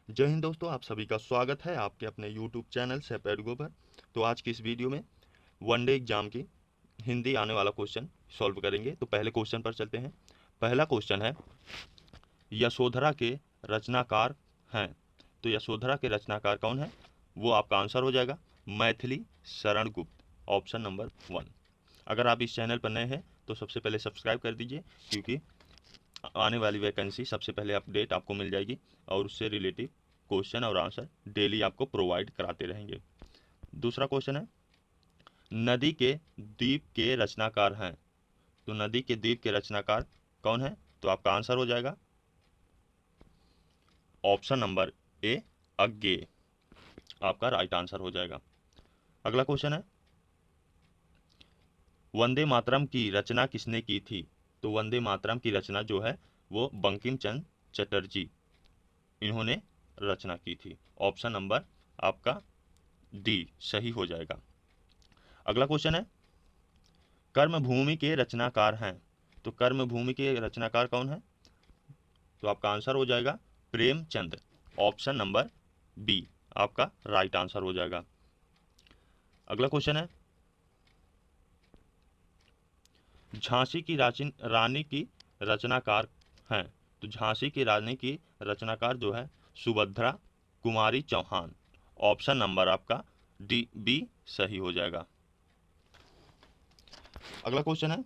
जय हिंद दोस्तों, आप सभी का स्वागत है आपके अपने YouTube चैनल सेफ एडुगो पर। तो आज की इस वीडियो में वनडे एग्जाम की हिंदी आने वाला क्वेश्चन सॉल्व करेंगे। तो पहले क्वेश्चन पर चलते हैं। पहला क्वेश्चन है, यशोधरा के रचनाकार हैं। तो यशोधरा के रचनाकार कौन है, वो आपका आंसर हो जाएगा मैथिली शरण गुप्त, ऑप्शन नंबर 1। अगर आप इस चैनल पर नए हैं तो सबसे पहले सब्सक्राइब कर दीजिए, क्योंकि आने वाली वैकेंसी सबसे पहले अपडेट आपको मिल जाएगी और उससे रिलेटिव क्वेश्चन और आंसर डेली आपको प्रोवाइड कराते रहेंगे। दूसरा क्वेश्चन है, नदी के द्वीप के रचनाकार हैं। तो नदी के द्वीप के रचनाकार कौन है, तो आपका आंसर हो जाएगा ऑप्शन नंबर ए, अज्ञेय, आपका राइट आंसर हो जाएगा। अगला क्वेश्चन है, वंदे मातरम की रचना किसने की थी। तो वंदे मातरम की रचना जो है वो बंकिम चंद्र चटर्जी, इन्होंने रचना की थी। ऑप्शन नंबर आपका डी सही हो जाएगा। अगला क्वेश्चन है, कर्मभूमि के रचनाकार हैं। तो कर्मभूमि के रचनाकार कौन है, तो आपका आंसर हो जाएगा प्रेमचंद, ऑप्शन नंबर बी आपका राइट आंसर हो जाएगा। अगला क्वेश्चन है, झांसी की रानी की रचनाकार हैं। तो झांसी की रानी की रचनाकार जो है सुभद्रा कुमारी चौहान, ऑप्शन नंबर आपका डी बी सही हो जाएगा। अगला क्वेश्चन है,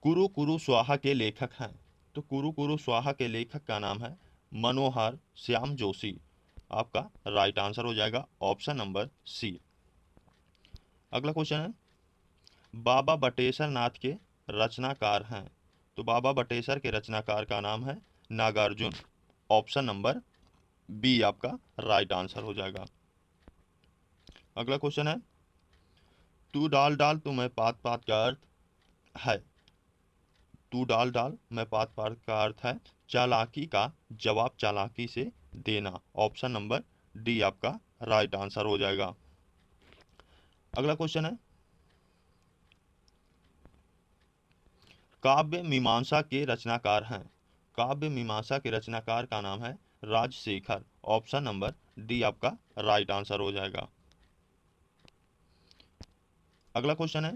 कुरु कुरु स्वाहा के लेखक हैं। तो कुरु कुरु स्वाहा के लेखक का नाम है मनोहर श्याम जोशी, आपका राइट आंसर हो जाएगा ऑप्शन नंबर सी। अगला क्वेश्चन है, बाबा बटेश्वर नाथ के रचनाकार हैं। तो बाबा बटेश्वर के रचनाकार का नाम है नागार्जुन, ऑप्शन नंबर बी आपका राइट आंसर हो जाएगा। अगला क्वेश्चन है, तू डाल डाल तू मैं पात पात का अर्थ है। तू डाल डाल मैं पात पात का अर्थ है चालाकी का जवाब चालाकी से देना, ऑप्शन नंबर डी आपका राइट आंसर हो जाएगा। अगला क्वेश्चन है, काव्य मीमांसा के रचनाकार हैं। काव्य मीमांसा के रचनाकार का नाम है राजशेखर, ऑप्शन नंबर डी आपका राइट आंसर हो जाएगा। अगला क्वेश्चन है,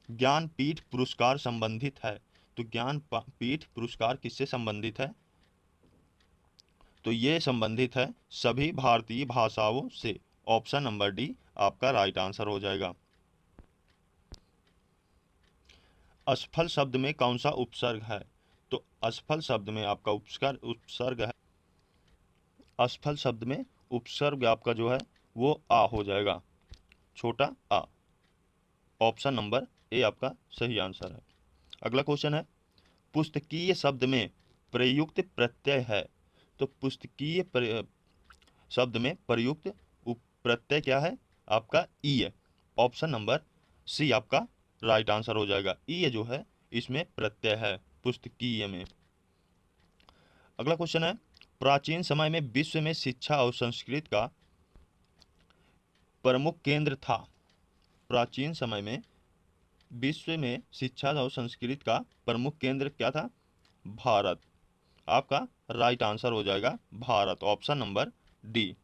ज्ञानपीठ पुरस्कार संबंधित है। तो ज्ञानपीठ पुरस्कार किससे संबंधित है, तो ये संबंधित है सभी भारतीय भाषाओं से, ऑप्शन नंबर डी आपका राइट आंसर हो जाएगा। असफल शब्द में कौन सा उपसर्ग है। तो असफल शब्द में आपका उपसर्ग है, असफल शब्द में उपसर्ग आपका जो है वो आ हो जाएगा, छोटा आ, ऑप्शन नंबर ए आपका सही आंसर है। अगला क्वेश्चन है, पुस्तकीय शब्द में प्रयुक्त प्रत्यय है। तो पुस्तकीय शब्द में प्रयुक्त प्रत्यय क्या है, आपका ई है, ऑप्शन नंबर सी आपका राइट आंसर हो जाएगा। ई जो है इसमें प्रत्यय है पुस्तकीय में। अगला क्वेश्चन है, प्राचीन समय में विश्व में शिक्षा और संस्कृत का प्रमुख केंद्र था। प्राचीन समय में विश्व में शिक्षा और संस्कृत का प्रमुख केंद्र क्या था, भारत, आपका राइट आंसर हो जाएगा भारत, ऑप्शन नंबर डी।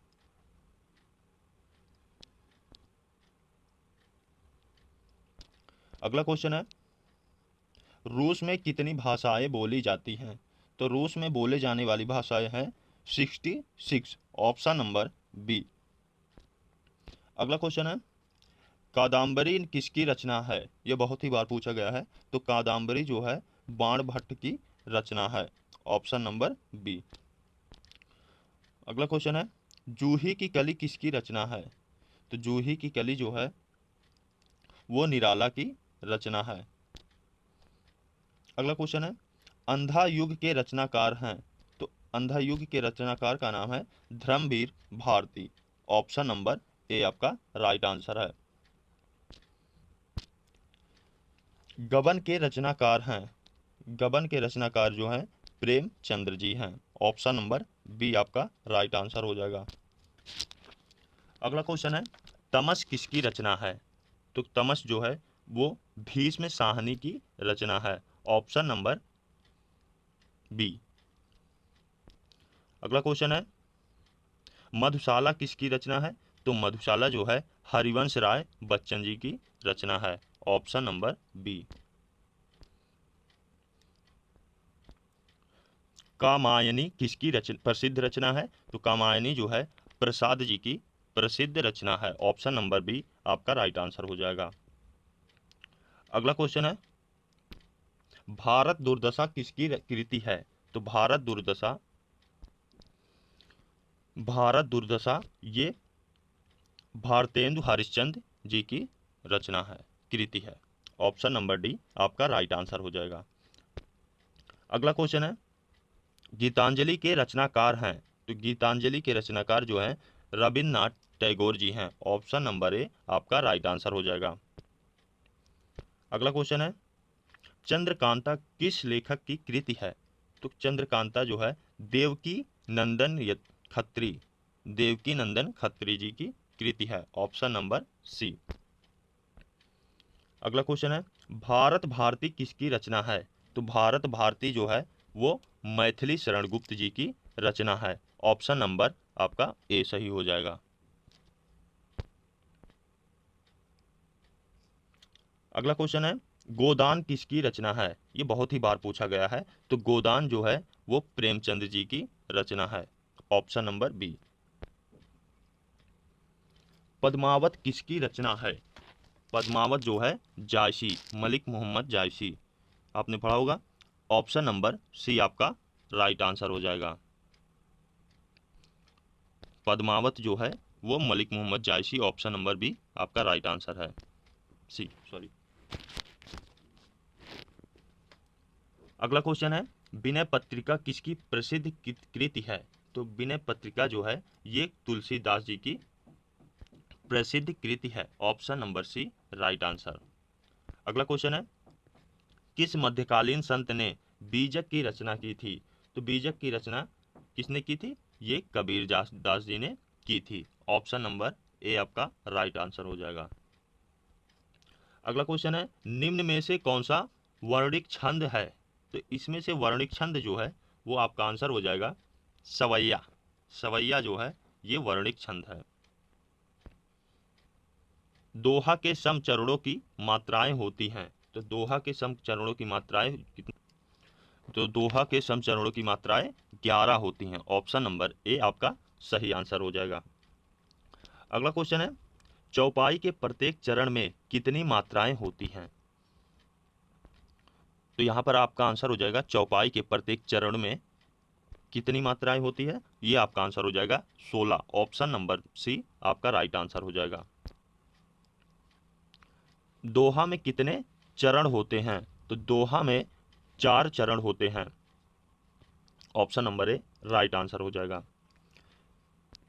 अगला क्वेश्चन है, रूस में कितनी भाषाएं बोली जाती हैं। तो रूस में बोले जाने वाली भाषाएं हैं 66, ऑप्शन नंबर बी। अगला क्वेश्चन है, कादम्बरी किसकी रचना है। यह बहुत ही बार पूछा गया है। तो कादम्बरी जो है बाणभट्ट की रचना है, ऑप्शन नंबर बी। अगला क्वेश्चन है, जूही की कली किसकी रचना है। तो जूही की कली जो है वो निराला की रचना है। अगला क्वेश्चन है, अंधा युग के रचनाकार हैं। तो अंधा युग के रचनाकार का नाम है Dharmvir Bharati, option number a आपका राइट आंसर है। गबन के रचनाकार हैं। गबन के रचनाकार जो हैं प्रेमचंद्र जी हैं, ऑप्शन नंबर बी आपका राइट आंसर हो जाएगा। अगला क्वेश्चन है, तमस किसकी रचना है। तो तमस जो है वो भीष्म साहनी की रचना है, ऑप्शन नंबर बी। अगला क्वेश्चन है, मधुशाला किसकी रचना है? तो मधुशाला जो है हरिवंश राय बच्चन जी की रचना है। Option number B. कामायनी किसकी प्रसिद्ध रचना है? तो कामायनी जो है प्रसाद जी की प्रसिद्ध रचना है। ऑप्शन नंबर बी आपका राइट आंसर हो जाएगा। अगला क्वेश्चन है, भारत दुर्दशा किसकी कृति है? तो भारत दुर्दशा ये भारतेंदु हरिश्चंद्र जी की रचना है, कृति है। ऑप्शन नंबर डी आपका राइट आंसर हो जाएगा। अगला क्वेश्चन है, गीतांजलि के रचनाकार हैं? तो गीतांजलि के रचनाकार जो हैं रविन्द्रनाथ टैगोर जी हैं। ऑप्शन नंबर ए आपका राइट आंसर हो जाएगा। अगला क्वेश्चन है, चंद्रकांता किस लेखक की कृति है? तो चंद्रकांता जो है देवकी नंदन खत्री जी की कृति है। Option number c. अगला क्वेश्चन है, भारत भारती किसकी रचना है? तो भारत भारती जो है वो मैथिली शरण गुप्त जी की रचना है। ऑप्शन नंबर आपका ए सही हो जाएगा। अगला क्वेश्चन है, गोदान किसकी रचना है? ये बहुत ही बार पूछा गया है। तो गोदान जो है वो प्रेमचंद जी की रचना है। Option number B. पद्मावत किसकी रचना है? पद्मावत जो है जायसी, मलिक मोहम्मद जायसी, आपने पढ़ा होगा। ऑप्शन नंबर सी आपका राइट आंसर हो जाएगा। पद्मावत जो है वो मलिक मोहम्मद जायसी। ऑप्शन नंबर बी आपका राइट आंसर है, सी सॉरी। अगला क्वेश्चन है, विनय पत्रिका किसकी प्रसिद्ध कृति है? तो विनय पत्रिका जो है ये तुलसीदास जी की प्रसिद्ध कृति है। ऑप्शन नंबर सी राइट आंसर। अगला क्वेश्चन है, किस मध्यकालीन संत ने बीजक की रचना की थी? तो बीजक की रचना किसने की थी? ये कबीर दास जी ने की थी। ऑप्शन नंबर ए आपका राइट आंसर हो जाएगा। अगला क्वेश्चन है, निम्न में से कौन सा वर्णिक छंद है? तो इसमें से वर्णिक छंद जो है वो आपका आंसर हो जाएगा सवैया। सवैया जो है ये वर्णिक छंद है। दोहा के सम चरणों की मात्राएं होती हैं। तो दोहा के सम चरणों की मात्राएं तो दोहा के सम चरणों की मात्राएं 11 होती हैं। ऑप्शन नंबर ए आपका सही आंसर हो जाएगा। अगला क्वेश्चन है, चौपाई के प्रत्येक चरण में कितनी मात्राएं होती हैं? तो यहाँ पर आपका आंसर हो जाएगा चौपाई के प्रत्येक चरण में कितनी मात्राएं होती है, ये आपका आंसर हो जाएगा 16। ऑप्शन नंबर सी आपका राइट आंसर हो जाएगा। दोहा में कितने चरण होते हैं? तो दोहा में 4 चरण होते हैं। ऑप्शन नंबर ए राइट आंसर हो जाएगा।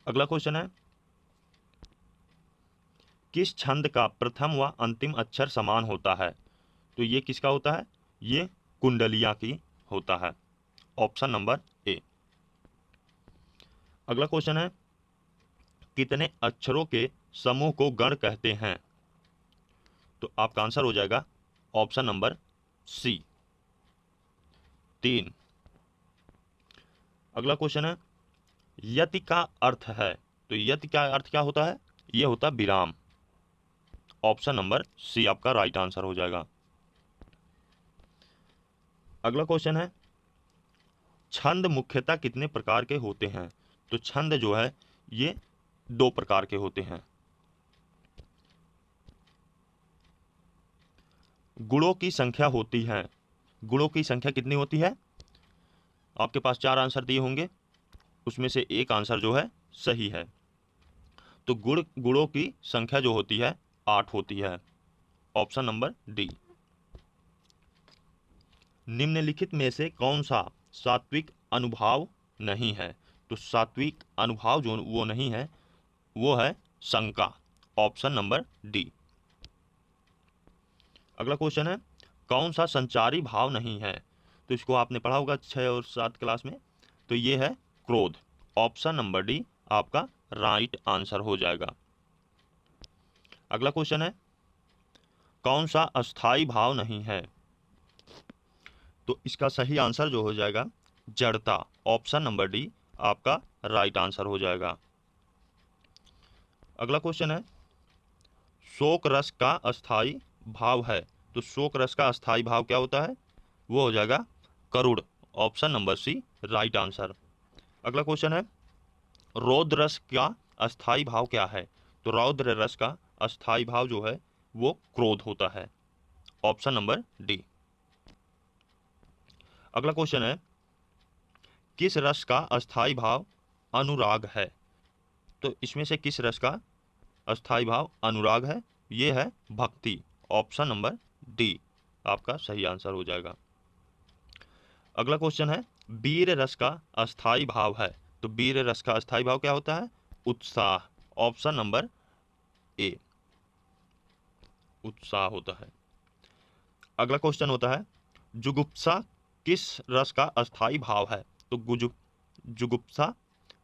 अगला क्वेश्चन है, किस छंद का प्रथम व अंतिम अक्षर समान होता है? तो ये किसका होता है? ये कुंडलिया की होता है। ऑप्शन नंबर ए। अगला क्वेश्चन है, कितने अक्षरों के समूह को गण कहते हैं? तो आपका आंसर हो जाएगा ऑप्शन नंबर सी 3। अगला क्वेश्चन है, यति का अर्थ है? तो यति का अर्थ क्या होता है? यह होता है विराम। ऑप्शन नंबर सी आपका राइट आंसर हो जाएगा। अगला क्वेश्चन है, छंद मुख्यतः कितने प्रकार के होते हैं? तो छंद जो है ये 2 प्रकार के होते हैं। गुणों की संख्या होती है। गुणों की संख्या कितनी होती है? आपके पास 4 आंसर दिए होंगे, उसमें से एक आंसर जो है सही है। तो गुणों की संख्या जो होती है 8 होती है। Option number D. निम्नलिखित में से कौन सा सात्विक अनुभाव नहीं है? तो सात्विक अनुभाव जो वो नहीं है वो है शंका। Option number D. अगला क्वेश्चन है, कौन सा संचारी भाव नहीं है? तो इसको आपने पढ़ा होगा 6 और 7 क्लास में। तो ये है क्रोध। ऑप्शन नंबर डी आपका राइट आंसर हो जाएगा। अगला क्वेश्चन है, कौन सा अस्थाई भाव नहीं है? तो इसका सही आंसर जो हो जाएगा जड़ता, ऑप्शन नंबर डी आपका राइट आंसर हो जाएगा। अगला क्वेश्चन है, शोक रस का अस्थाई भाव है, तो शोक रस का अस्थाई भाव क्या होता है? वो हो जाएगा करुण, ऑप्शन नंबर सी राइट आंसर। अगला क्वेश्चन है, रौद्र रस का अस्थाई भाव क्या है? तो रौद्र रस का अस्थाई भाव जो है वो क्रोध होता है, ऑप्शन नंबर डी। अगला क्वेश्चन है, किस रस का अस्थाई भाव अनुराग है? तो इसमें से किस रस का अस्थाई भाव अनुराग है? ये है भक्ति, ऑप्शन नंबर डी आपका सही आंसर हो जाएगा। अगला क्वेश्चन है, वीर रस का अस्थाई भाव है, तो वीर रस का अस्थाई भाव क्या होता है? उत्साह, ऑप्शन नंबर ए उत्साह होता है। अगला क्वेश्चन होता है, जुगुप्सा किस रस का अस्थाई भाव है? तो जुगुप्सा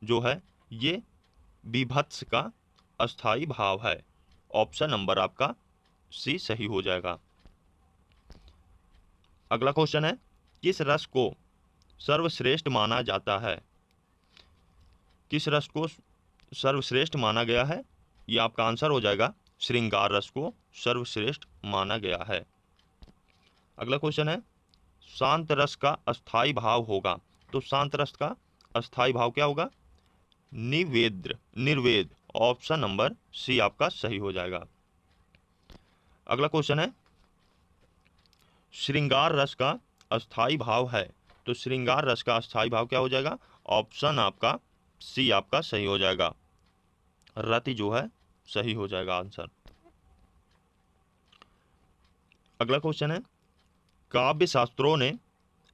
जो है ये विभत्स का अस्थाई भाव है, ऑप्शन नंबर आपका सी सही हो जाएगा। अगला क्वेश्चन है, किस रस को सर्वश्रेष्ठ माना जाता है? किस रस को सर्वश्रेष्ठ माना गया है? ये आपका आंसर हो जाएगा श्रृंगार रस को सर्वश्रेष्ठ माना गया है। अगला क्वेश्चन है, शांत रस का अस्थाई भाव होगा, तो शांत रस का अस्थाई भाव क्या होगा? निर्वेद, ऑप्शन नंबर सी आपका सही हो जाएगा। अगला क्वेश्चन है, श्रृंगार रस का अस्थाई भाव है, तो श्रृंगार रस का अस्थाई भाव क्या हो जाएगा? ऑप्शन आपका सी आपका सही हो जाएगा, रति जो है सही हो जाएगा आंसर। अगला क्वेश्चन है, काव्य शास्त्रों ने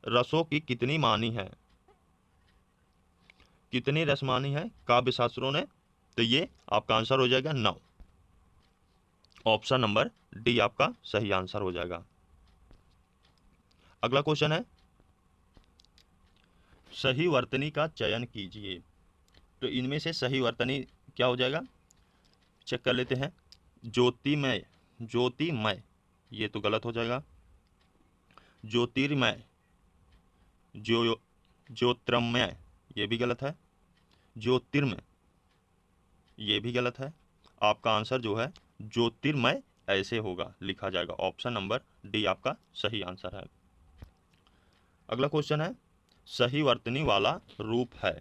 रसों की कितनी मानी है? कितनी रस मानी है काव्य शास्त्रों ने? तो ये आपका आंसर हो जाएगा 9, ऑप्शन नंबर डी आपका सही आंसर हो जाएगा। अगला क्वेश्चन है, सही वर्तनी का चयन कीजिए, तो इनमें से सही वर्तनी क्या हो जाएगा? चेक कर लेते हैं। ज्योतिमय ये तो गलत हो जाएगा। ज्योतिर्मय, ज्योतिर्मय ये भी गलत है। ज्योतिर्मय ये भी गलत है। आपका आंसर जो है ज्योतिर्मय ऐसे होगा, लिखा जाएगा, ऑप्शन नंबर डी आपका सही आंसर है। अगला क्वेश्चन है, सही वर्तनी वाला रूप है,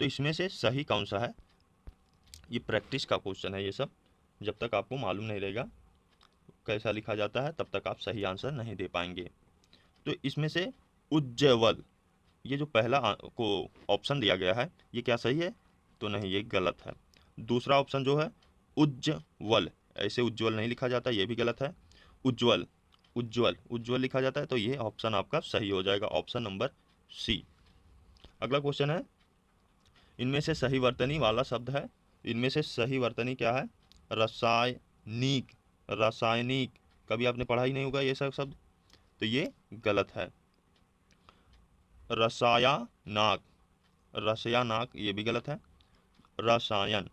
तो इसमें से सही कौन सा है? ये प्रैक्टिस का क्वेश्चन है, ये सब जब तक आपको मालूम नहीं रहेगा कैसा लिखा जाता है तब तक आप सही आंसर नहीं दे पाएंगे। तो इसमें से उज्ज्वल, ये जो पहला को ऑप्शन दिया गया है ये क्या सही है? तो नहीं, ये गलत है। दूसरा ऑप्शन जो है उज्ज्वल, ऐसे उज्ज्वल नहीं लिखा जाता, ये भी गलत है। उज्ज्वल उज्ज्वल उज्ज्वल लिखा जाता है, तो ये ऑप्शन आपका सही हो जाएगा, ऑप्शन नंबर सी। अगला क्वेश्चन है, इनमें से सही वर्तनी वाला शब्द है, इनमें से सही वर्तनी क्या है? रासायनिक, रासायनिक कभी आपने पढ़ा ही नहीं होगा ये सब शब्द, तो ये गलत है। रसायनाक, रसायनाक ये भी गलत है। रसायन,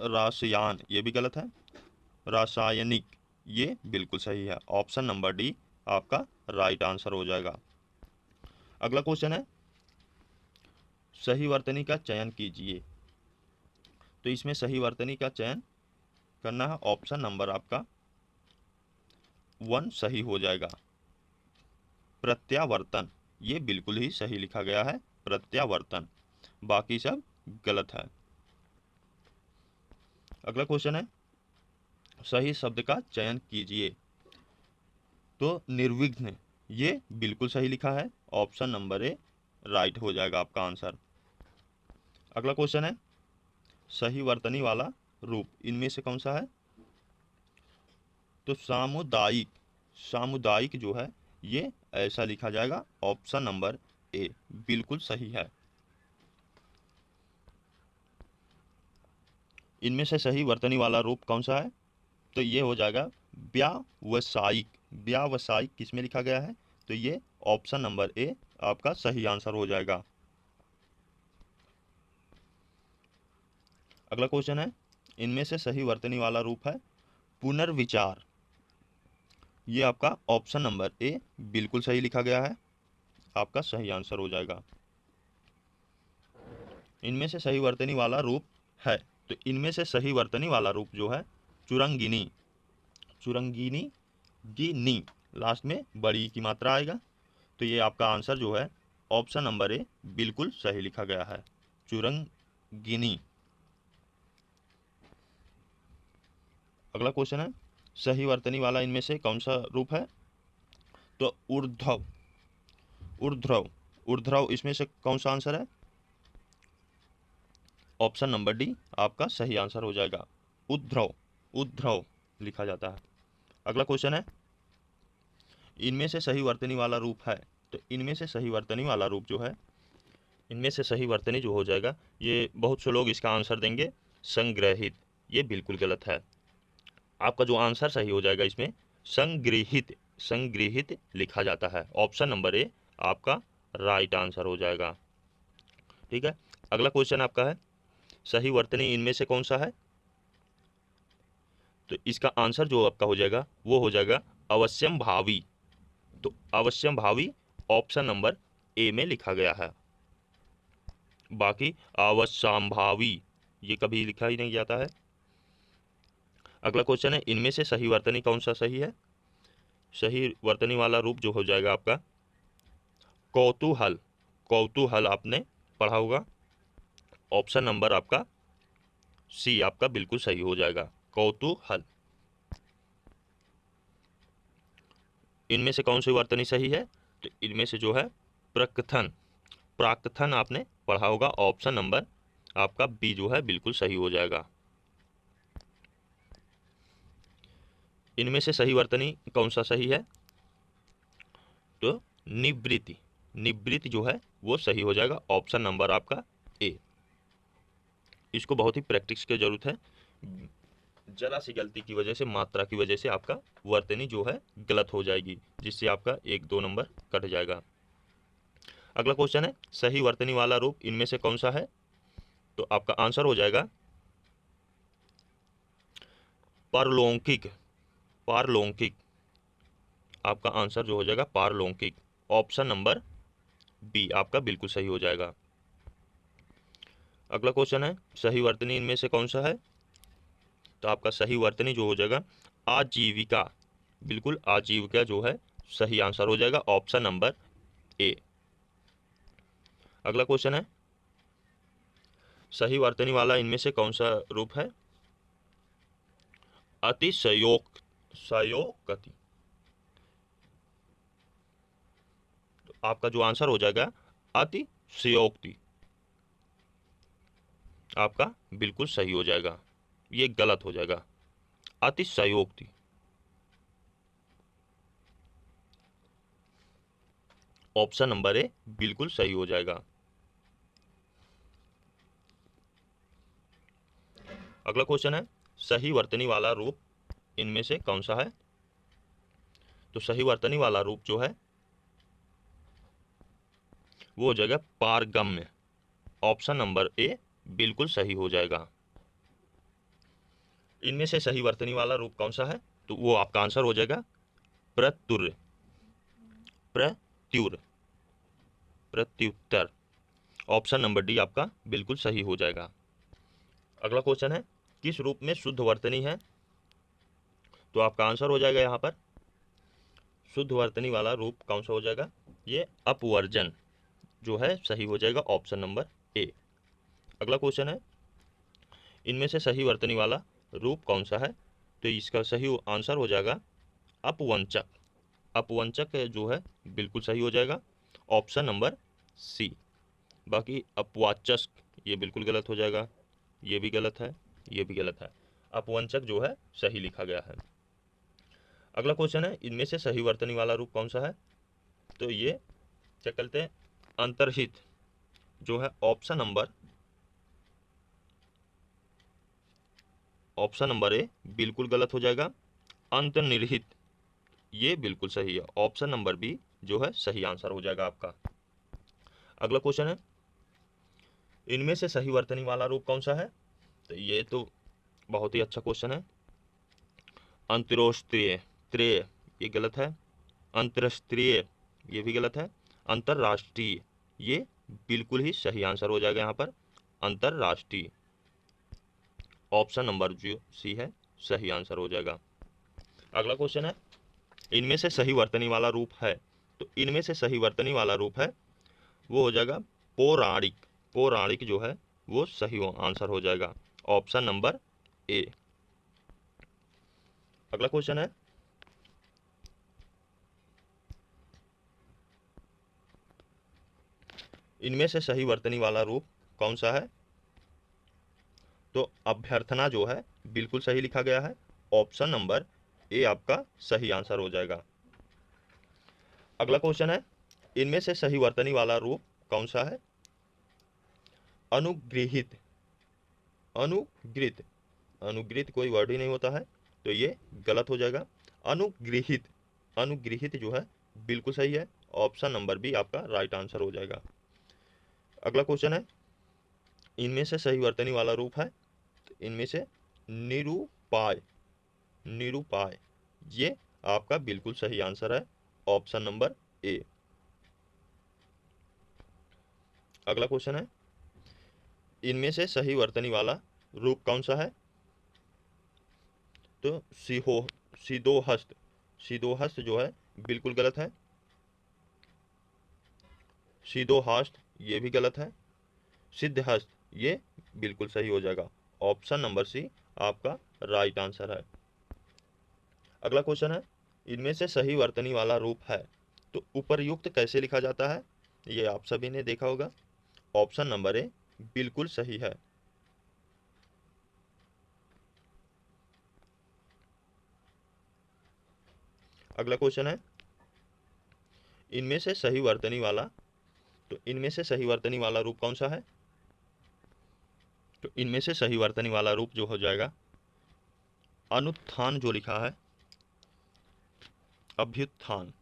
रासायन ये भी गलत है। रासायनिक ये बिल्कुल सही है, ऑप्शन नंबर डी आपका राइट आंसर हो जाएगा। अगला क्वेश्चन है, सही वर्तनी का चयन कीजिए, तो इसमें सही वर्तनी का चयन करना है, ऑप्शन नंबर आपका 1 सही हो जाएगा। प्रत्यावर्तन ये बिल्कुल ही सही लिखा गया है, प्रत्यावर्तन, बाकी सब गलत है। अगला क्वेश्चन है, सही शब्द का चयन कीजिए, तो निर्विघ्न ये बिल्कुल सही लिखा है, ऑप्शन नंबर ए राइट हो जाएगा आपका आंसर। अगला क्वेश्चन है, सही वर्तनी वाला रूप इनमें से कौन सा है? तो सामुदायिक, सामुदायिक जो है ये ऐसा लिखा जाएगा, ऑप्शन नंबर ए बिल्कुल सही है। इनमें से सही वर्तनी वाला रूप कौन सा है? तो ये हो जाएगा व्यावसायिक। व्यावसायिक किसमें लिखा गया है? तो ये ऑप्शन नंबर ए आपका सही आंसर हो जाएगा। अगला क्वेश्चन है, इनमें से सही वर्तनी वाला रूप है पुनर्विचार, ये आपका ऑप्शन नंबर ए बिल्कुल सही लिखा गया है। आपका सही आंसर हो जाएगा। इनमें से सही वर्तनी वाला रूप है, तो इनमें से सही वर्तनी वाला रूप जो है चुरंगिनी, चुरंगिनी गिनी, लास्ट में बड़ी की मात्रा आएगा। तो ये आपका आंसर जो है ऑप्शन नंबर ए बिल्कुल सही लिखा गया है, चुरंगिनी। अगला क्वेश्चन है सही वर्तनी वाला इनमें से कौन सा रूप है, तो ऊर्ध्व, ऊर्ध्व, ऊर्ध्व इसमें से कौन सा आंसर है, ऑप्शन नंबर डी आपका सही आंसर हो जाएगा, उद्ध्रव, उद्ध्रव लिखा जाता है। अगला क्वेश्चन है इनमें से सही वर्तनी वाला रूप है, तो इनमें से सही वर्तनी वाला रूप जो है, इनमें से सही वर्तनी जो हो जाएगा, ये बहुत से लोग इसका आंसर देंगे संग्रहित, ये बिल्कुल गलत है। आपका जो आंसर सही हो जाएगा इसमें संग्रहित, संग्रहित लिखा जाता है, ऑप्शन नंबर ए आपका राइट आंसर हो जाएगा। ठीक है, अगला क्वेश्चन आपका है सही वर्तनी इनमें से कौन सा है, तो इसका आंसर जो आपका हो जाएगा वो हो जाएगा अवश्यम भावी, तो अवश्यम भावी ऑप्शन नंबर ए में लिखा गया है, बाकी अवश्यंभावी ये कभी लिखा ही नहीं जाता है। अगला क्वेश्चन है इनमें से सही वर्तनी कौन सा सही है, सही वर्तनी वाला रूप जो हो जाएगा आपका कौतूहल, कौतूहल आपने पढ़ा होगा, ऑप्शन नंबर आपका सी आपका बिल्कुल सही हो जाएगा, कौतूहल। इनमें से कौन सी वर्तनी सही है, तो इनमें से जो है प्रकथन, प्राकथन आपने पढ़ा होगा, ऑप्शन नंबर आपका बी जो है बिल्कुल सही हो जाएगा। इनमें से सही वर्तनी कौन सा सही है, तो निवृत्ति, निवृत्ति जो है वो सही हो जाएगा, ऑप्शन नंबर आपका ए। इसको बहुत ही प्रैक्टिस की जरूरत है, जरा सी गलती की वजह से, मात्रा की वजह से आपका वर्तनी जो है गलत हो जाएगी, जिससे आपका 1-2 नंबर कट जाएगा। अगला क्वेश्चन है सही वर्तनी वाला रूप इनमें से कौन सा है, तो आपका आंसर हो जाएगा पारलौकिक, पारलौकिक आपका आंसर जो हो जाएगा पारलौकिक, ऑप्शन नंबर बी आपका बिल्कुल सही हो जाएगा। अगला क्वेश्चन है सही वर्तनी इनमें से कौन सा है, तो आपका सही वर्तनी जो हो जाएगा आजीविका, बिल्कुल आजीविका जो है सही आंसर हो जाएगा, ऑप्शन नंबर ए। अगला क्वेश्चन है सही वर्तनी वाला इनमें से कौन सा रूप है, अतिशयोक्त, सयोक्ति, तो आपका जो आंसर हो जाएगा अतिशयोक्ति आपका बिल्कुल सही हो जाएगा, ये गलत हो जाएगा, अतिशयोक्ति, ऑप्शन नंबर ए बिल्कुल सही हो जाएगा। अगला क्वेश्चन है सही वर्तनी वाला रूप इनमें से कौन सा है, तो सही वर्तनी वाला रूप जो है वो हो जाएगा पारगम्य, ऑप्शन नंबर ए बिल्कुल सही हो जाएगा। इनमें से सही वर्तनी वाला रूप कौन सा है, तो वो आपका आंसर हो जाएगा प्रत्युर, प्रत्युर, प्रत्युत्तर, ऑप्शन नंबर डी आपका बिल्कुल सही हो जाएगा। अगला क्वेश्चन है किस रूप में शुद्ध वर्तनी है, तो आपका आंसर हो जाएगा यहाँ पर शुद्ध वर्तनी वाला रूप कौन सा हो जाएगा, ये अपवर्जन जो है सही हो जाएगा, ऑप्शन नंबर ए। अगला क्वेश्चन है इनमें से सही वर्तनी वाला रूप कौन सा है, तो इसका सही आंसर हो जाएगा अपवंचक, अपवंचक जो है बिल्कुल सही हो जाएगा, ऑप्शन नंबर सी। बाकी अपवाचक ये बिल्कुल गलत हो जाएगा, ये भी गलत है, ये भी गलत है, अपवंचक जो है सही लिखा गया है। अगला क्वेश्चन है इनमें से सही वर्तनी वाला रूप कौन सा है, तो ये क्या कहते हैं अंतर्हित जो है, ऑप्शन नंबर ए बिल्कुल गलत हो जाएगा, अंतर्निहित ये बिल्कुल सही है, ऑप्शन नंबर बी जो है सही आंसर हो जाएगा आपका। अगला क्वेश्चन है इनमें से सही वर्तनी वाला रूप कौन सा है, तो ये तो बहुत ही अच्छा क्वेश्चन है, अंतरोष्ट्रीय त्रेय ये गलत है, अंतरष्ट्रीय ये भी गलत है, अंतरराष्ट्रीय, ये बिल्कुल ही सही आंसर हो जाएगा यहाँ पर, अंतरराष्ट्रीय। ऑप्शन नंबर जो सी है सही आंसर हो जाएगा। अगला क्वेश्चन है, इनमें से सही वर्तनी वाला रूप है, तो इनमें से सही वर्तनी वाला रूप है वो हो जाएगा पौराणिक। पौराणिक जो है वो सही आंसर हो जाएगा, ऑप्शन नंबर ए। अगला क्वेश्चन है, इनमें से सही वर्तनी वाला रूप कौन सा है, तो अभ्यर्थना जो है बिल्कुल सही लिखा गया है, ऑप्शन नंबर ए आपका सही आंसर हो जाएगा। अगला क्वेश्चन है, इनमें से सही वर्तनी वाला रूप कौन सा है, अनुगृहित। अनुगृहित, अनुगृहित कोई वर्ड ही नहीं होता है, तो ये गलत हो जाएगा। अनुगृहित, अनुगृहित जो है बिल्कुल सही है, ऑप्शन नंबर बी आपका राइट आंसर हो जाएगा। अगला क्वेश्चन है, इनमें से सही वर्तनी वाला रूप है, तो इनमें से निरूपाय। निरूपाय ये आपका बिल्कुल सही आंसर है, ऑप्शन नंबर ए। अगला क्वेश्चन है, इनमें से सही वर्तनी वाला रूप कौन सा है, तो सिदोहस्त। सिदोहस्त जो है बिल्कुल गलत है। सिदोहस्त ये भी गलत है। सिद्धहस्त ये बिल्कुल सही हो जाएगा, ऑप्शन नंबर सी आपका राइट आंसर है। अगला क्वेश्चन है, इनमें से सही वर्तनी वाला रूप है, तो उपर्युक्त कैसे लिखा जाता है, ये आप सभी ने देखा होगा, ऑप्शन नंबर ए बिल्कुल सही है। अगला क्वेश्चन है, इनमें से सही वर्तनी वाला, तो इनमें से सही वर्तनी वाला रूप कौन सा है, तो इनमें से सही वर्तनी वाला रूप जो हो जाएगा, अनुत्थान जो लिखा है, अभ्युत्थान।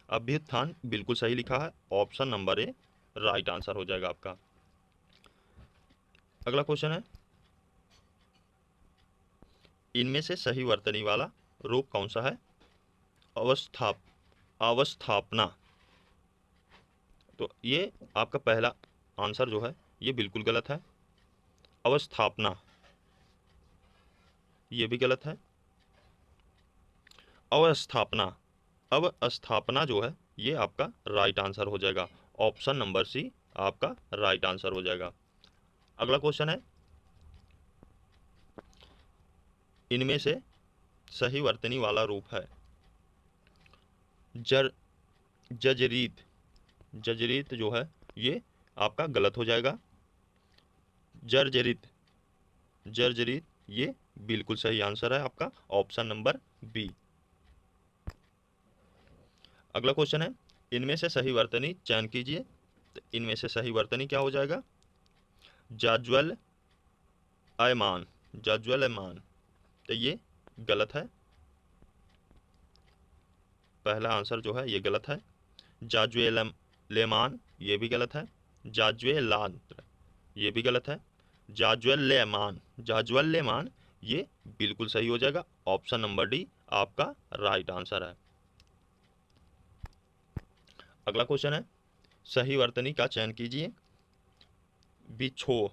अभ्युत्थान बिल्कुल सही लिखा है, ऑप्शन नंबर ए राइट आंसर हो जाएगा आपका। अगला क्वेश्चन है, इनमें से सही वर्तनी वाला रूप कौन सा है, अवस्थापना। तो ये आपका पहला आंसर जो है ये बिल्कुल गलत है, अवस्थापना ये भी गलत है। अवस्थापना, अवस्थापना जो है ये आपका राइट आंसर हो जाएगा, ऑप्शन नंबर सी आपका राइट आंसर हो जाएगा। अगला क्वेश्चन है, इनमें से सही वर्तनी वाला रूप है जजरीत। जजरीत जो है ये आपका गलत हो जाएगा। जर्जरित, जर्जरित ये बिल्कुल सही आंसर है आपका, ऑप्शन नंबर बी। अगला क्वेश्चन है, इनमें से सही वर्तनी चयन कीजिए, तो इनमें से सही वर्तनी क्या हो जाएगा, जाज्वल अयमान। जाज्वल अयमान, तो ये गलत है, पहला आंसर जो है ये गलत है। जाज्वेलेमान ये भी गलत है। जाज्वेलांत्र ये भी गलत है। जाज्वल्यमान, जाज्वल्यमान ये बिल्कुल सही हो जाएगा, ऑप्शन नंबर डी आपका राइट आंसर है। अगला क्वेश्चन है, सही वर्तनी का चयन कीजिए, बिछो।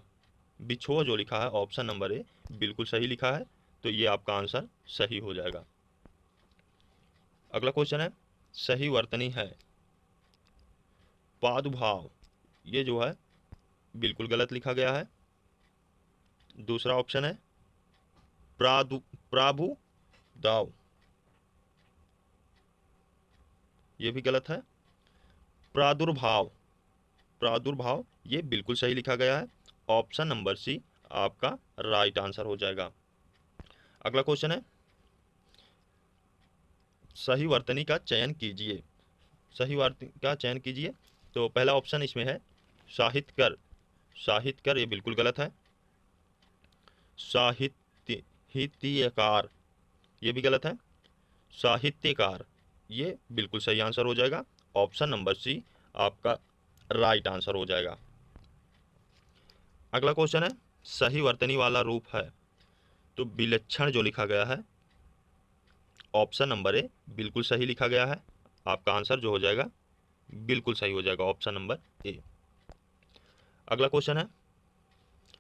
बिछो जो लिखा है ऑप्शन नंबर ए बिल्कुल सही लिखा है, तो ये आपका आंसर सही हो जाएगा। अगला क्वेश्चन है, सही वर्तनी है पादुभाव, ये जो है बिल्कुल गलत लिखा गया है। दूसरा ऑप्शन है प्राभु दाव, ये भी गलत है। प्रादुर्भाव, प्रादुर्भाव ये बिल्कुल सही लिखा गया है, ऑप्शन नंबर सी आपका राइट आंसर हो जाएगा। अगला क्वेश्चन है, सही वर्तनी का चयन कीजिए। सही वर्तनी का चयन कीजिए, तो पहला ऑप्शन इसमें है साहित्यकर। साहित्यकर ये बिल्कुल गलत है। साहित्यकार ये भी गलत है। साहित्यकार ये बिल्कुल सही आंसर हो जाएगा, ऑप्शन नंबर सी आपका राइट आंसर हो जाएगा। अगला क्वेश्चन है, सही वर्तनी वाला रूप है, तो विलक्षण जो लिखा गया है, ऑप्शन नंबर ए बिल्कुल सही लिखा गया है, आपका आंसर जो हो जाएगा बिल्कुल सही हो जाएगा ऑप्शन नंबर ए। अगला क्वेश्चन है,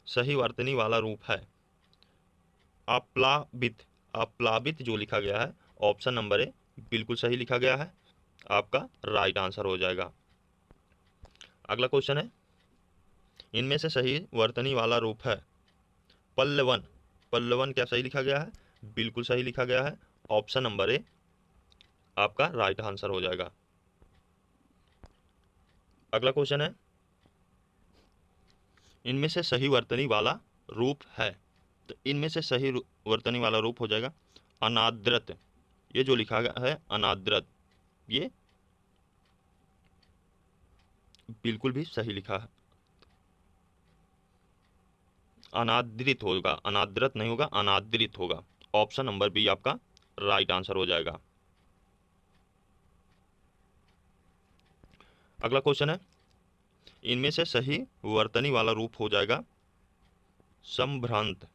सही वर्तनी वाला रूप है अप्लावित। अप्लावित जो लिखा गया है ऑप्शन नंबर ए बिल्कुल सही लिखा गया है, आपका राइट आंसर हो जाएगा। अगला क्वेश्चन है, इनमें से सही वर्तनी वाला रूप है पल्लवन। पल्लवन क्या सही लिखा गया है? बिल्कुल सही लिखा गया है, ऑप्शन नंबर ए आपका राइट आंसर हो जाएगा। अगला क्वेश्चन है, इनमें से सही वर्तनी वाला रूप है, तो इनमें से सही वर्तनी वाला रूप हो जाएगा अनाद्रत। ये जो लिखा गया है अनाद्रत, ये बिल्कुल भी सही लिखा है, अनादृत होगा, अनाद्रत नहीं होगा, अनादृत होगा। ऑप्शन नंबर बी आपका राइट आंसर हो जाएगा। अगला क्वेश्चन है, इनमें से सही वर्तनी वाला रूप हो जाएगा संभ्रांत।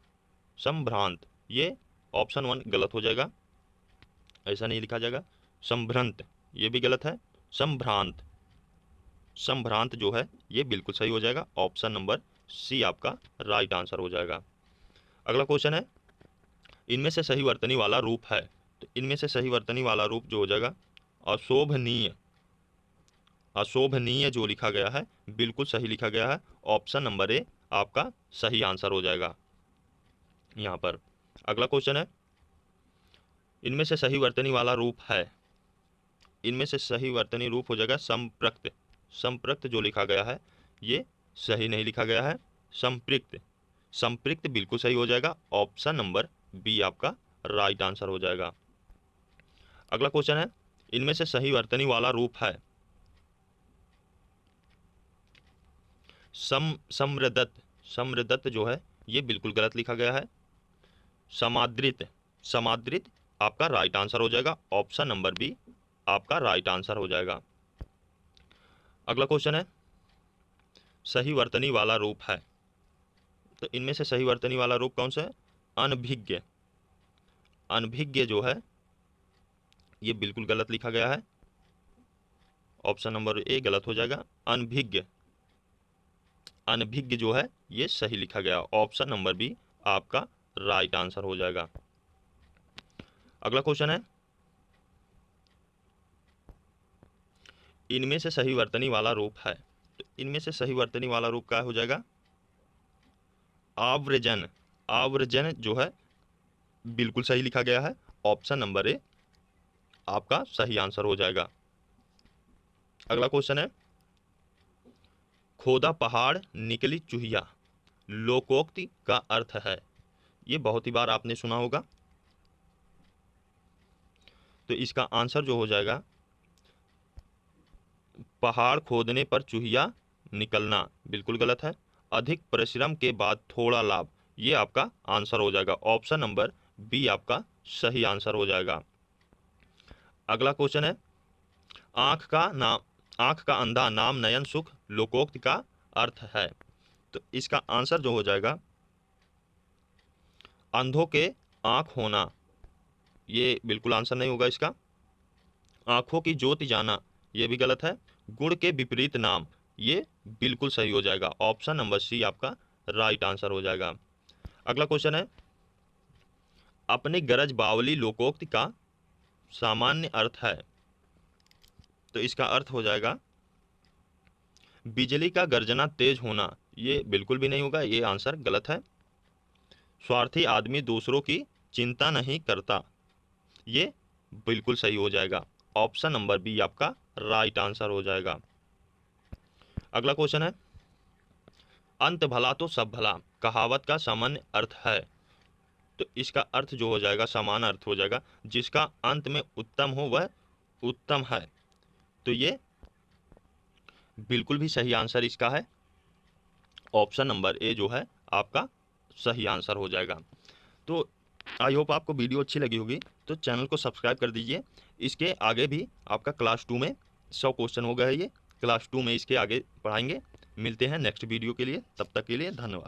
संभ्रांत, ये ऑप्शन 1 गलत हो जाएगा, ऐसा नहीं लिखा जाएगा। संभ्रांत ये भी गलत है, संभ्रांत। संभ्रांत जो है ये बिल्कुल सही हो जाएगा, ऑप्शन नंबर सी आपका राइट आंसर हो जाएगा। अगला क्वेश्चन है, इनमें से सही वर्तनी वाला रूप है, तो इनमें से सही वर्तनी वाला रूप जो हो जाएगा अशोभनीय। अशोभनीय जो लिखा गया है बिल्कुल सही लिखा गया है, ऑप्शन नंबर ए आपका सही आंसर हो जाएगा यहाँ पर। अगला क्वेश्चन है, इनमें से सही वर्तनी वाला रूप है, इनमें से सही वर्तनी रूप हो जाएगा संप्रक्त। संप्रक्त जो लिखा गया है ये सही नहीं लिखा गया है, संपृक्त। संपृक्त बिल्कुल सही हो जाएगा, ऑप्शन नंबर बी आपका राइट आंसर हो जाएगा। अगला क्वेश्चन है, इनमें से सही वर्तनी वाला रूप है सम्रदत्त। सम्रदत्त जो है ये बिल्कुल गलत लिखा गया है, समादृत। समादृत आपका राइट आंसर हो जाएगा, ऑप्शन नंबर बी आपका राइट आंसर हो जाएगा। अगला क्वेश्चन है, सही वर्तनी वाला रूप है, तो इनमें से सही वर्तनी वाला रूप कौन सा है? अनभिज्ञ। अनभिज्ञ जो है ये बिल्कुल गलत लिखा गया है, ऑप्शन नंबर ए गलत हो जाएगा। अनभिज्ञ, अनभिज्ञ जो है ये सही लिखा गया, ऑप्शन नंबर बी आपका राइट आंसर हो जाएगा। अगला क्वेश्चन है, इनमें से सही वर्तनी वाला रूप है, तो इनमें से सही वर्तनी वाला रूप क्या हो जाएगा? आव्रजन। आव्रजन जो है बिल्कुल सही लिखा गया है, ऑप्शन नंबर ए आपका सही आंसर हो जाएगा। अगला क्वेश्चन है, खोदा पहाड़ निकली चूहिया लोकोक्ति का अर्थ है। ये बहुत ही बार आपने सुना होगा, तो इसका आंसर जो हो जाएगा पहाड़ खोदने पर चूहिया निकलना, बिल्कुल गलत है। अधिक परिश्रम के बाद थोड़ा लाभ, ये आपका आंसर हो जाएगा, ऑप्शन नंबर बी आपका सही आंसर हो जाएगा। अगला क्वेश्चन है, आंख का अंधा नाम नयन सुख लोकोक्ति का अर्थ है, तो इसका आंसर जो हो जाएगा अंधों के आंख होना, ये बिल्कुल आंसर नहीं होगा इसका। आंखों की ज्योति जाना, ये भी गलत है। गुण के विपरीत नाम, ये बिल्कुल सही हो जाएगा, ऑप्शन नंबर सी आपका राइट आंसर हो जाएगा। अगला क्वेश्चन है, अपनी गरज बावली लोकोक्ति का सामान्य अर्थ है, तो इसका अर्थ हो जाएगा बिजली का गर्जना तेज होना, ये बिल्कुल भी नहीं होगा, ये आंसर गलत है। स्वार्थी आदमी दूसरों की चिंता नहीं करता, ये बिल्कुल सही हो जाएगा, ऑप्शन नंबर बी आपका राइट आंसर हो जाएगा। अगला क्वेश्चन है, अंत भला तो सब भला कहावत का सामान्य अर्थ है, तो इसका अर्थ जो हो जाएगा समान अर्थ हो जाएगा, जिसका अंत में उत्तम हो वह उत्तम है, तो ये बिल्कुल भी सही आंसर इसका है, ऑप्शन नंबर ए जो है आपका सही आंसर हो जाएगा। तो आई होप आपको वीडियो अच्छी लगी होगी, तो चैनल को सब्सक्राइब कर दीजिए। इसके आगे भी आपका क्लास 2 में 100 क्वेश्चन हो गए, ये क्लास 2 में इसके आगे पढ़ाएंगे। मिलते हैं नेक्स्ट वीडियो के लिए, तब तक के लिए धन्यवाद।